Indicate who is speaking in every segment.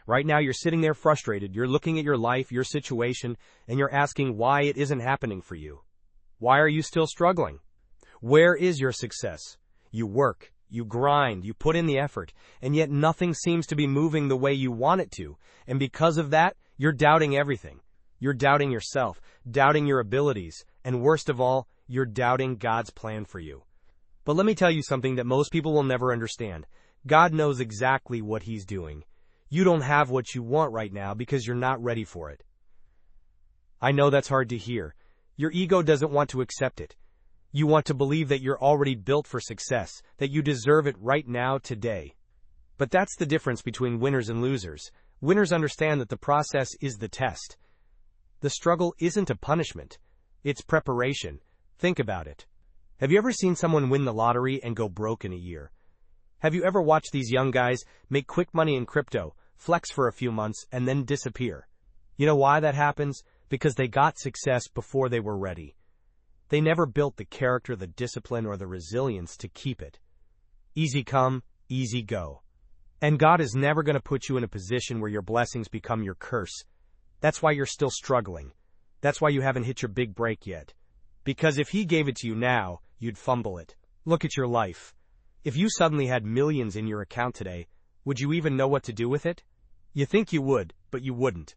Speaker 1: Right now you're sitting there frustrated, you're looking at your life, your situation, and you're asking why it isn't happening for you. Why are you still struggling? Where is your success? You work, you grind, you put in the effort, and yet nothing seems to be moving the way you want it to, and because of that, you're doubting everything. You're doubting yourself, doubting your abilities, and worst of all, you're doubting God's plan for you. But let me tell you something that most people will never understand. God knows exactly what He's doing. You don't have what you want right now because you're not ready for it. I know that's hard to hear. Your ego doesn't want to accept it. You want to believe that you're already built for success, that you deserve it right now, today. But that's the difference between winners and losers. Winners understand that the process is the test. The struggle isn't a punishment. It's preparation. Think about it. Have you ever seen someone win the lottery and go broke in a year? Have you ever watched these young guys make quick money in crypto, flex for a few months, and then disappear? You know why that happens? Because they got success before they were ready. They never built the character, the discipline, or the resilience to keep it. Easy come, easy go. And God is never going to put you in a position where your blessings become your curse. That's why you're still struggling. That's why you haven't hit your big break yet. Because if He gave it to you now, you'd fumble it. Look at your life. If you suddenly had millions in your account today, would you even know what to do with it? You think you would, but you wouldn't.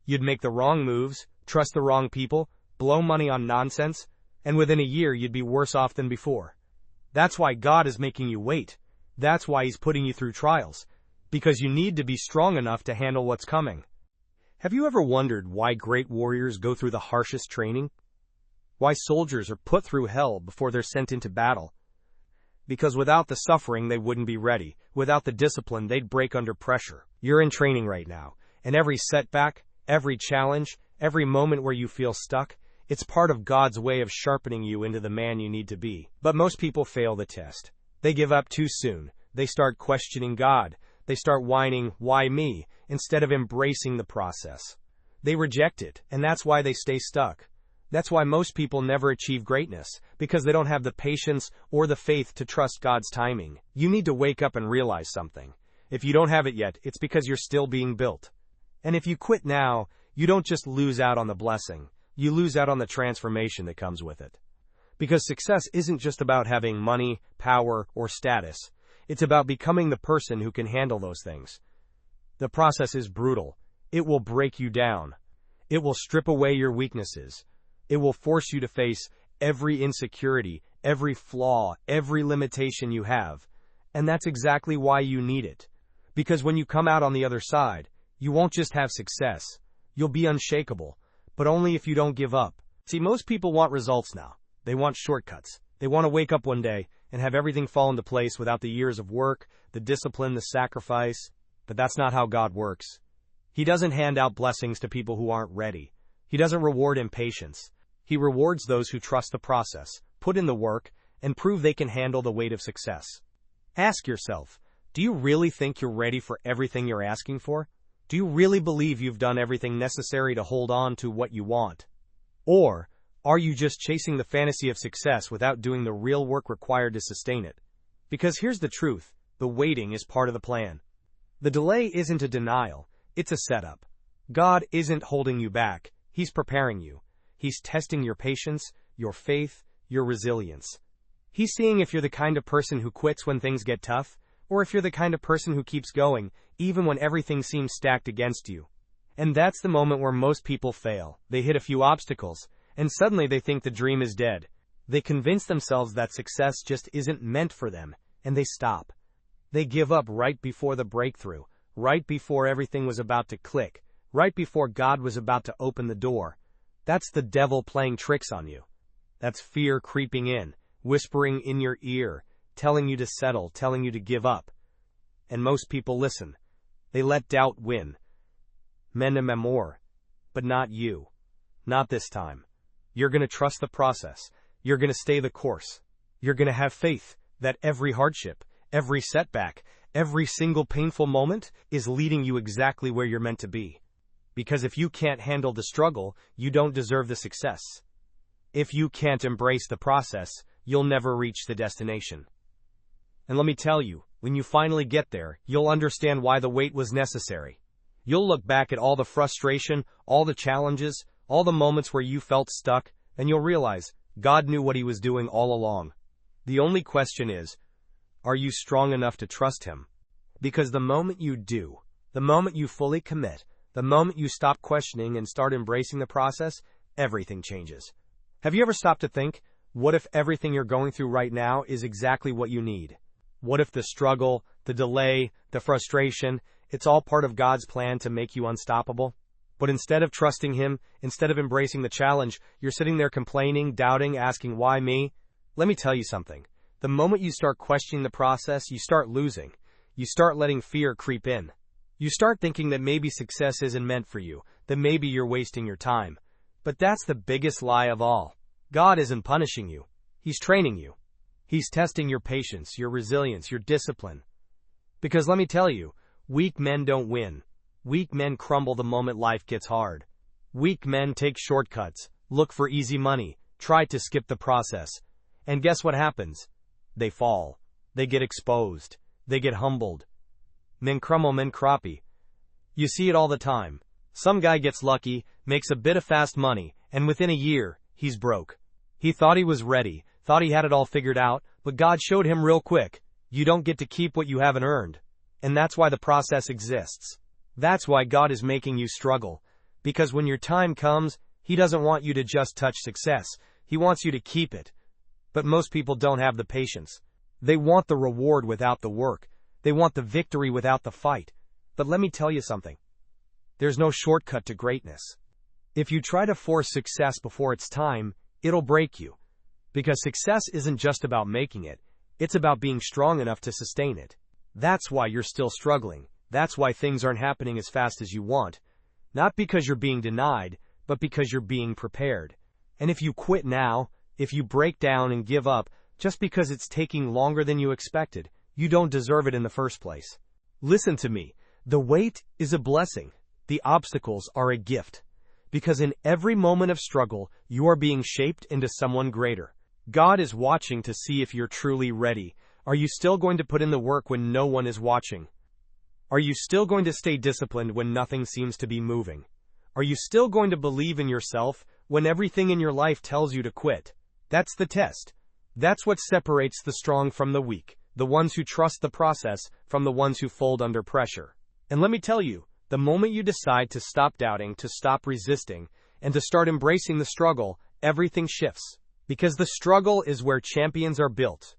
Speaker 1: You'd make the wrong moves, trust the wrong people, blow money on nonsense, and within a year you'd be worse off than before. That's why God is making you wait. That's why He's putting you through trials. Because you need to be strong enough to handle what's coming. Have you ever wondered why great warriors go through the harshest training? Why soldiers are put through hell before they're sent into battle? Because without the suffering, they wouldn't be ready. Without the discipline, they'd break under pressure. You're in training right now, and every setback, every challenge, every moment where you feel stuck, it's part of God's way of sharpening you into the man you need to be. But most people fail the test. They give up too soon. They start questioning God. They start whining, "Why me?" instead of embracing the process. They reject it, and that's why they stay stuck. That's why most people never achieve greatness, because they don't have the patience or the faith to trust God's timing. You need to wake up and realize something. If you don't have it yet, it's because you're still being built. And if you quit now, you don't just lose out on the blessing, you lose out on the transformation that comes with it. Because success isn't just about having money, power, or status. It's about becoming the person who can handle those things. The process is brutal. It will break you down. It will strip away your weaknesses. It will force you to face every insecurity, every flaw, every limitation you have. And that's exactly why you need it. Because when you come out on the other side, you won't just have success. You'll be unshakable, but only if you don't give up. See, most people want results now. They want shortcuts. They want to wake up one day and have everything fall into place without the years of work, the discipline, the sacrifice. But that's not how God works. He doesn't hand out blessings to people who aren't ready. He doesn't reward impatience. He rewards those who trust the process, put in the work, and prove they can handle the weight of success. Ask yourself, do you really think you're ready for everything you're asking for? Do you really believe you've done everything necessary to hold on to what you want? Or are you just chasing the fantasy of success without doing the real work required to sustain it? Because here's the truth, the waiting is part of the plan. The delay isn't a denial, it's a setup. God isn't holding you back, He's preparing you. He's testing your patience, your faith, your resilience. He's seeing if you're the kind of person who quits when things get tough, or if you're the kind of person who keeps going, even when everything seems stacked against you. And that's the moment where most people fail. They hit a few obstacles, and suddenly they think the dream is dead. They convince themselves that success just isn't meant for them, and they stop. They give up right before the breakthrough, right before everything was about to click, right before God was about to open the door. That's the devil playing tricks on you. That's fear creeping in, whispering in your ear, telling you to settle, telling you to give up. And most people listen. They let doubt win. Men and memor. But not you. Not this time. You're going to trust the process. You're going to stay the course. You're going to have faith that every hardship, every setback, every single painful moment is leading you exactly where you're meant to be. Because if you can't handle the struggle, you don't deserve the success. If you can't embrace the process, you'll never reach the destination. And let me tell you, when you finally get there, you'll understand why the wait was necessary. You'll look back at all the frustration, all the challenges, all the moments where you felt stuck, and you'll realize God knew what he was doing all along. The only question is, are you strong enough to trust him? Because the moment you do, the moment you fully commit, the moment you stop questioning and start embracing the process, everything changes. Have you ever stopped to think, what if everything you're going through right now is exactly what you need? What if the struggle, the delay, the frustration, it's all part of God's plan to make you unstoppable? But instead of trusting him, instead of embracing the challenge, you're sitting there complaining, doubting, asking, why me? Let me tell you something. The moment you start questioning the process, you start losing. You start letting fear creep in. You start thinking that maybe success isn't meant for you, that maybe you're wasting your time. But that's the biggest lie of all. God isn't punishing you. He's training you. He's testing your patience, your resilience, your discipline. Because let me tell you, weak men don't win. Weak men crumble the moment life gets hard. Weak men take shortcuts, look for easy money, try to skip the process. And guess what happens? They fall. They get exposed. They get humbled. Men crumble, men crappy. You see it all the time. Some guy gets lucky, makes a bit of fast money, and within a year, he's broke. He thought he was ready, thought he had it all figured out, but God showed him real quick, you don't get to keep what you haven't earned. And that's why the process exists. That's why God is making you struggle. Because when your time comes, he doesn't want you to just touch success. He wants you to keep it. But most people don't have the patience. They want the reward without the work. They want the victory without the fight. But let me tell you something. There's no shortcut to greatness. If you try to force success before it's time, it'll break you. Because success isn't just about making it. It's about being strong enough to sustain it. That's why you're still struggling. That's why things aren't happening as fast as you want. Not because you're being denied, but because you're being prepared. And if you quit now, if you break down and give up, just because it's taking longer than you expected, you don't deserve it in the first place. Listen to me. The wait is a blessing. The obstacles are a gift. Because in every moment of struggle, you are being shaped into someone greater. God is watching to see if you're truly ready. Are you still going to put in the work when no one is watching? Are you still going to stay disciplined when nothing seems to be moving? Are you still going to believe in yourself when everything in your life tells you to quit? That's the test. That's what separates the strong from the weak, the ones who trust the process from the ones who fold under pressure. And let me tell you, the moment you decide to stop doubting, to stop resisting, and to start embracing the struggle, everything shifts. Because the struggle is where champions are built.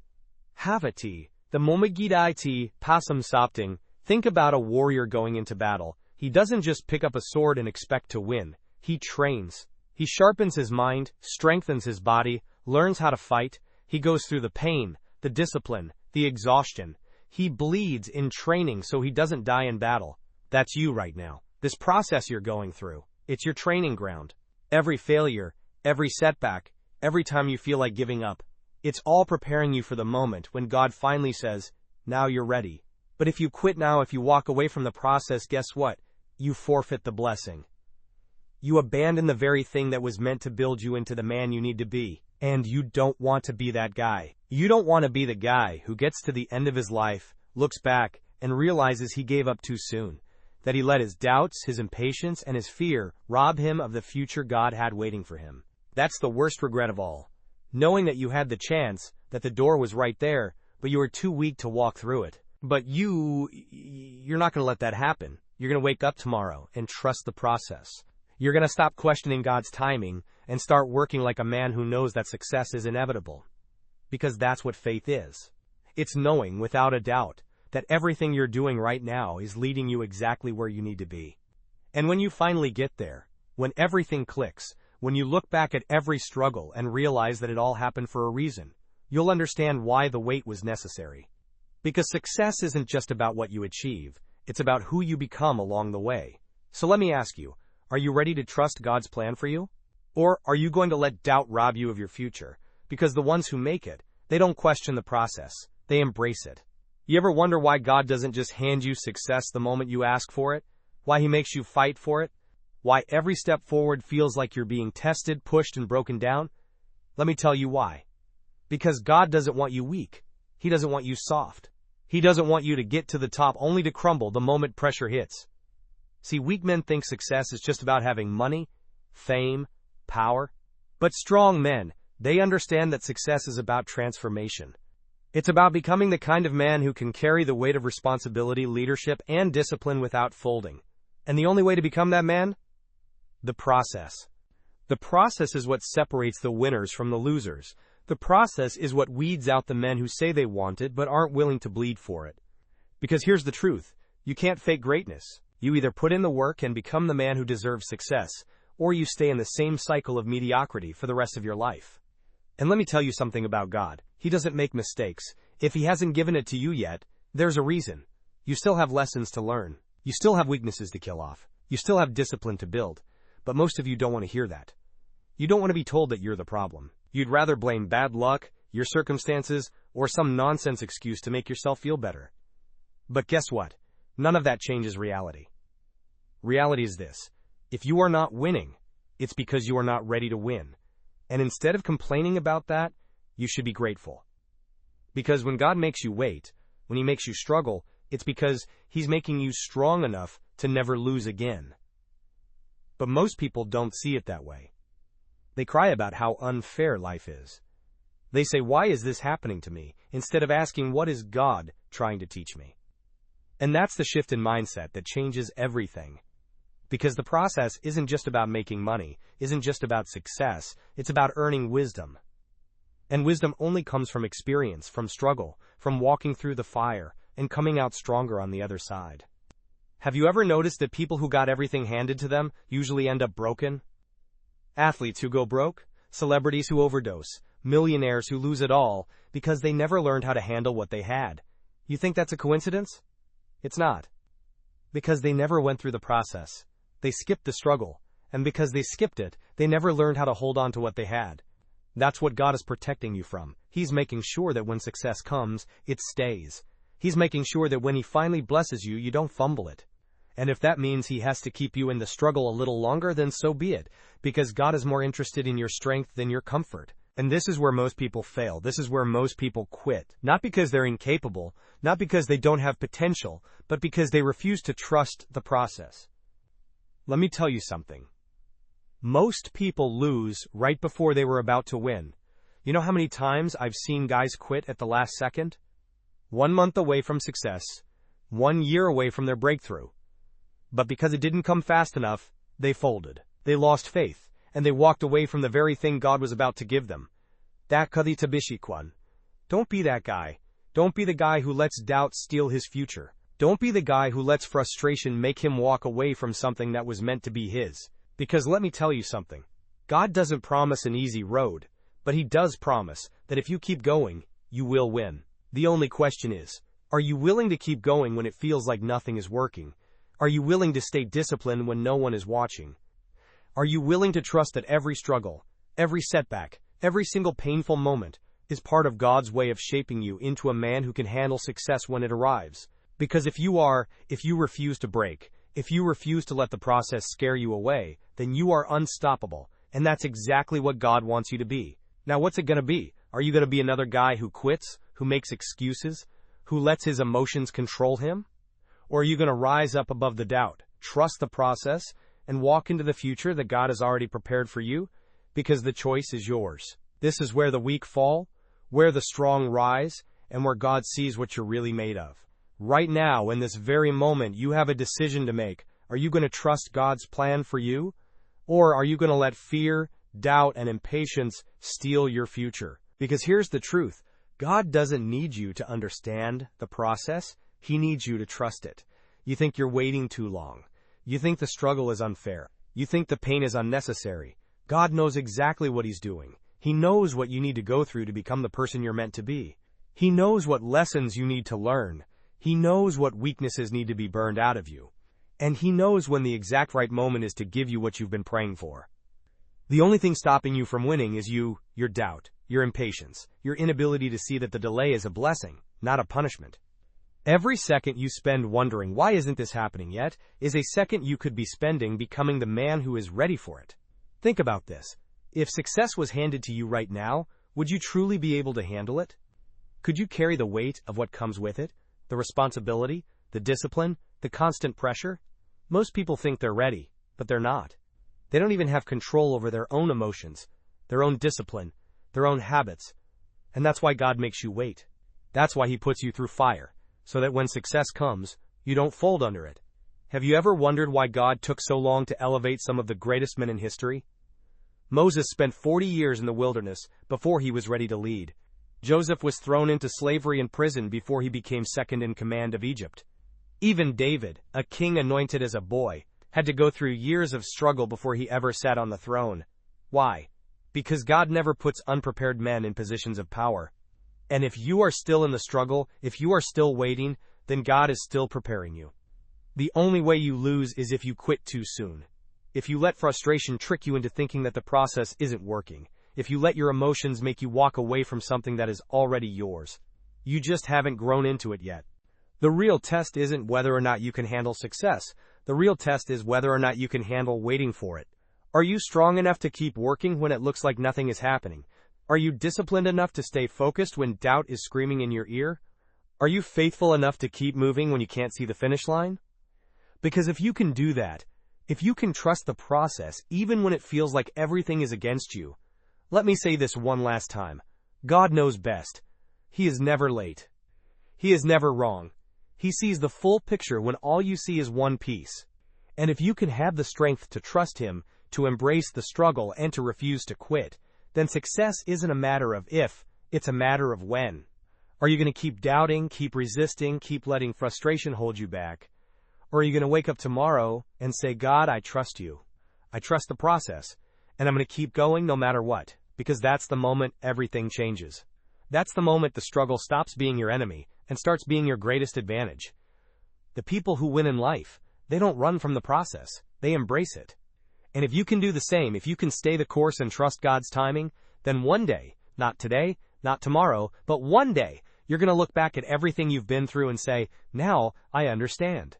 Speaker 1: Havati, the momagidai pasam sapting. Think about a warrior going into battle. He doesn't just pick up a sword and expect to win. He trains. He sharpens his mind, strengthens his body, learns how to fight. He goes through the pain, the discipline, the exhaustion. He bleeds in training so he doesn't die in battle. That's you right now. This process you're going through, it's your training ground. Every failure, every setback, every time you feel like giving up, it's all preparing you for the moment when God finally says, now you're ready. But if you quit now, if you walk away from the process, guess what? You forfeit the blessing. You abandon the very thing that was meant to build you into the man you need to be. And you don't want to be that guy. You don't want to be the guy who gets to the end of his life, looks back, and realizes he gave up too soon. That he let his doubts, his impatience, and his fear rob him of the future God had waiting for him. That's the worst regret of all. Knowing that you had the chance, that the door was right there, but you were too weak to walk through it. But you're not going to let that happen. You're going to wake up tomorrow and trust the process. You're going to stop questioning God's timing and start working like a man who knows that success is inevitable. Because that's what faith is. It's knowing without a doubt that everything you're doing right now is leading you exactly where you need to be. And when you finally get there, when everything clicks, when you look back at every struggle and realize that it all happened for a reason, you'll understand why the wait was necessary. Because success isn't just about what you achieve, it's about who you become along the way. So let me ask you, are you ready to trust God's plan for you? Or are you going to let doubt rob you of your future? Because the ones who make it, they don't question the process, they embrace it. You ever wonder why God doesn't just hand you success the moment you ask for it? Why he makes you fight for it? Why every step forward feels like you're being tested, pushed, and broken down? Let me tell you why. Because God doesn't want you weak. He doesn't want you soft. He doesn't want you to get to the top only to crumble the moment pressure hits. See, weak men think success is just about having money, fame, power. But strong men, they understand that success is about transformation. It's about becoming the kind of man who can carry the weight of responsibility, leadership, and discipline without folding. And the only way to become that man? The process. The process is what separates the winners from the losers. The process is what weeds out the men who say they want it but aren't willing to bleed for it. Because here's the truth. You can't fake greatness. You either put in the work and become the man who deserves success, or you stay in the same cycle of mediocrity for the rest of your life. And let me tell you something about God. He doesn't make mistakes. If He hasn't given it to you yet, there's a reason. You still have lessons to learn. You still have weaknesses to kill off. You still have discipline to build. But most of you don't want to hear that. You don't want to be told that you're the problem. You'd rather blame bad luck, your circumstances, or some nonsense excuse to make yourself feel better. But guess what? None of that changes reality. Reality is this. If you are not winning, it's because you are not ready to win. And instead of complaining about that, you should be grateful. Because when God makes you wait, when He makes you struggle, it's because He's making you strong enough to never lose again. But most people don't see it that way. They cry about how unfair life is. They say, why is this happening to me? Instead of asking, what is God trying to teach me? And that's the shift in mindset that changes everything. Because the process isn't just about making money, isn't just about success, it's about earning wisdom. And wisdom only comes from experience, from struggle, from walking through the fire, and coming out stronger on the other side. Have you ever noticed that people who got everything handed to them usually end up broken? Athletes who go broke, celebrities who overdose, millionaires who lose it all because they never learned how to handle what they had. You think that's a coincidence? It's not. Because they never went through the process. They skipped the struggle. And because they skipped it, they never learned how to hold on to what they had. That's what God is protecting you from. He's making sure that when success comes, it stays. He's making sure that when He finally blesses you, you don't fumble it. And if that means He has to keep you in the struggle a little longer, then so be it. Because God is more interested in your strength than your comfort. And this is where most people fail. This is where most people quit. Not because they're incapable, not because they don't have potential, but because they refuse to trust the process. Let me tell you something. Most people lose right before they were about to win. You know how many times I've seen guys quit at the last second? 1 month away from success, 1 year away from their breakthrough. But because it didn't come fast enough, they folded. They lost faith. And they walked away from the very thing God was about to give them. Don't be that guy. Don't be the guy who lets doubt steal his future. Don't be the guy who lets frustration make him walk away from something that was meant to be his. Because let me tell you something. God doesn't promise an easy road, but He does promise that if you keep going, you will win. The only question is, are you willing to keep going when it feels like nothing is working? Are you willing to stay disciplined when no one is watching? Are you willing to trust that every struggle, every setback, every single painful moment is part of God's way of shaping you into a man who can handle success when it arrives? Because if you refuse to break, if you refuse to let the process scare you away, then you are unstoppable, and that's exactly what God wants you to be. Now what's it going to be? Are you going to be another guy who quits, who makes excuses, who lets his emotions control him? Or are you going to rise up above the doubt, trust the process, and walk into the future that God has already prepared for you? Because the choice is yours. This is where the weak fall, where the strong rise, and where God sees what you're really made of. Right now, in this very moment, you have a decision to make. Are you going to trust God's plan for you? Or are you going to let fear, doubt, and impatience steal your future? Because here's the truth. God doesn't need you to understand the process. He needs you to trust it. You think you're waiting too long. You think the struggle is unfair. You think the pain is unnecessary. God knows exactly what He's doing. He knows what you need to go through to become the person you're meant to be. He knows what lessons you need to learn. He knows what weaknesses need to be burned out of you. And He knows when the exact right moment is to give you what you've been praying for. The only thing stopping you from winning is your doubt, your impatience, your inability to see that the delay is a blessing, not a punishment. Every second you spend wondering, why isn't this happening yet, is a second you could be spending becoming the man who is ready for it. Think about this. If success was handed to you right now, would you truly be able to handle it? Could you carry the weight of what comes with it? The responsibility, the discipline, the constant pressure? Most people think they're ready, but they're not. They don't even have control over their own emotions, their own discipline, their own habits. And that's why God makes you wait. That's why He puts you through fire, so that when success comes, you don't fold under it. Have you ever wondered why God took so long to elevate some of the greatest men in history? Moses spent 40 years in the wilderness before he was ready to lead. Joseph was thrown into slavery and prison before he became second in command of Egypt. Even David, a king anointed as a boy, had to go through years of struggle before he ever sat on the throne. Why? Because God never puts unprepared men in positions of power. And if you are still in the struggle, if you are still waiting, then God is still preparing you. The only way you lose is if you quit too soon. If you let frustration trick you into thinking that the process isn't working. If you let your emotions make you walk away from something that is already yours. You just haven't grown into it yet. The real test isn't whether or not you can handle success. The real test is whether or not you can handle waiting for it. Are you strong enough to keep working when it looks like nothing is happening? Are you disciplined enough to stay focused when doubt is screaming in your ear? Are you faithful enough to keep moving when you can't see the finish line? Because if you can do that, if you can trust the process even when it feels like everything is against you, let me say this one last time. God knows best. He is never late. He is never wrong. He sees the full picture when all you see is one piece. And if you can have the strength to trust Him, to embrace the struggle and to refuse to quit, then success isn't a matter of if, it's a matter of when. Are you going to keep doubting, keep resisting, keep letting frustration hold you back? Or are you going to wake up tomorrow and say, God, I trust you. I trust the process, and I'm going to keep going no matter what, because that's the moment everything changes. That's the moment the struggle stops being your enemy and starts being your greatest advantage. The people who win in life, they don't run from the process, they embrace it. And if you can do the same, if you can stay the course and trust God's timing, then one day, not today, not tomorrow, but one day, you're going to look back at everything you've been through and say, now I understand.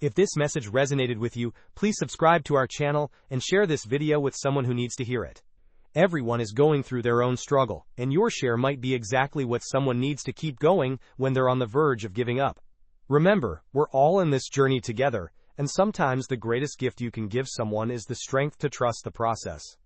Speaker 1: If this message resonated with you, please subscribe to our channel and share this video with someone who needs to hear it. Everyone is going through their own struggle, and your share might be exactly what someone needs to keep going when they're on the verge of giving up. Remember, we're all in this journey together, and sometimes the greatest gift you can give someone is the strength to trust the process.